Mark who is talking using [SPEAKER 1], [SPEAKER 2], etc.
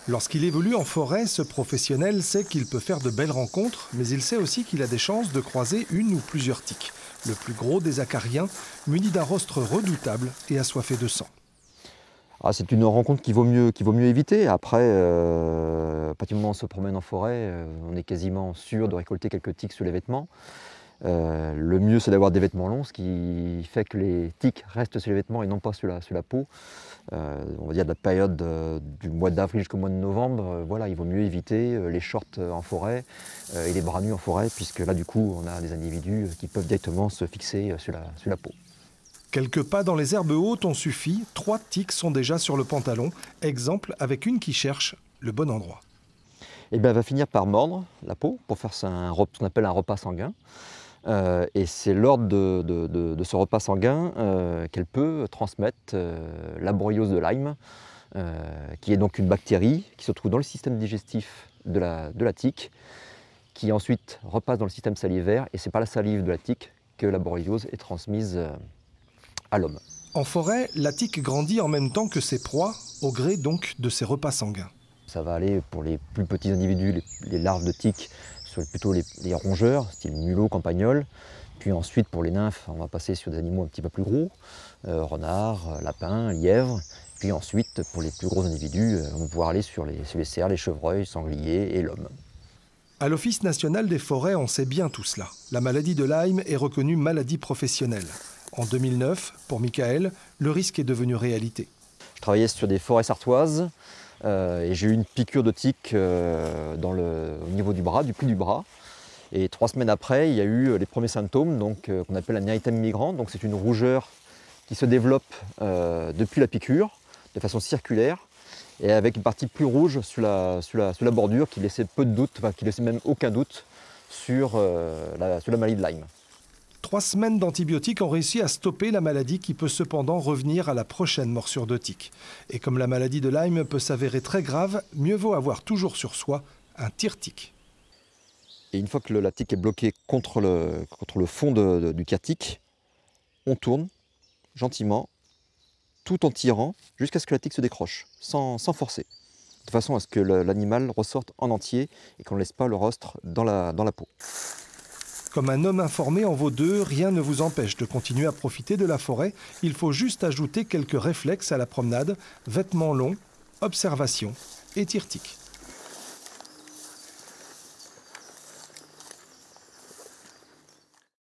[SPEAKER 1] Lorsqu'il évolue en forêt, ce professionnel sait qu'il peut faire de belles rencontres, mais il sait aussi qu'il a des chances de croiser une ou plusieurs tiques. Le plus gros des acariens, muni d'un rostre redoutable et assoiffé de sang.
[SPEAKER 2] C'est une rencontre qu'il vaut mieux éviter. Après, à partir du moment où on se promène en forêt, on est quasiment sûr de récolter quelques tiques sur les vêtements. Le mieux, c'est d'avoir des vêtements longs, ce qui fait que les tiques restent sur les vêtements et non pas sur la peau. On va dire de la période du mois d'avril jusqu'au mois de novembre, voilà, il vaut mieux éviter les shorts en forêt et les bras nus en forêt, puisque là, du coup, on a des individus qui peuvent directement se fixer sur la peau.
[SPEAKER 1] Quelques pas dans les herbes hautes ont suffi, 3 tiques sont déjà sur le pantalon, exemple avec une qui cherche le bon endroit.
[SPEAKER 2] Et bien, elle va finir par mordre la peau pour faire ce qu'on appelle un repas sanguin. Et c'est lors de ce repas sanguin qu'elle peut transmettre la borréliose de Lyme, qui est donc une bactérie qui se trouve dans le système digestif de la tique, qui ensuite repasse dans le système salivaire, et c'est par la salive de la tique que la borréliose est transmise à l'homme.
[SPEAKER 1] En forêt, la tique grandit en même temps que ses proies, au gré donc de ses repas sanguins.
[SPEAKER 2] Ça va aller pour les plus petits individus, les larves de tiques, plutôt les rongeurs, style mulot, campagnol. Puis ensuite, pour les nymphes, on va passer sur des animaux un petit peu plus gros, renards, lapins, lièvres. Puis ensuite, pour les plus gros individus, on va pouvoir aller sur les cerfs, les chevreuils, sangliers et l'homme.
[SPEAKER 1] À l'Office national des forêts, on sait bien tout cela. La maladie de Lyme est reconnue maladie professionnelle. En 2009, pour Michael, le risque est devenu réalité.
[SPEAKER 2] Je travaillais sur des forêts sartoises et j'ai eu une piqûre de tique au niveau du bras, du pli du bras. Et 3 semaines après, il y a eu les premiers symptômes, qu'on appelle un érythème migrant. Donc c'est une rougeur qui se développe depuis la piqûre, de façon circulaire, et avec une partie plus rouge sur la bordure qui laissait peu de doute, enfin qui laissait même aucun doute sur la maladie de Lyme.
[SPEAKER 1] 3 semaines d'antibiotiques ont réussi à stopper la maladie qui peut cependant revenir à la prochaine morsure de tique. Et comme la maladie de Lyme peut s'avérer très grave, mieux vaut avoir toujours sur soi un tire-tique.
[SPEAKER 2] Et une fois que la tique est bloquée contre le fond du tire-tique, on tourne gentiment, tout en tirant, jusqu'à ce que la tique se décroche, sans forcer. De façon à ce que l'animal ressorte en entier et qu'on ne laisse pas le rostre dans la peau.
[SPEAKER 1] Comme un homme informé en vaut 2, rien ne vous empêche de continuer à profiter de la forêt. Il faut juste ajouter quelques réflexes à la promenade, vêtements longs, observation et tire-tique.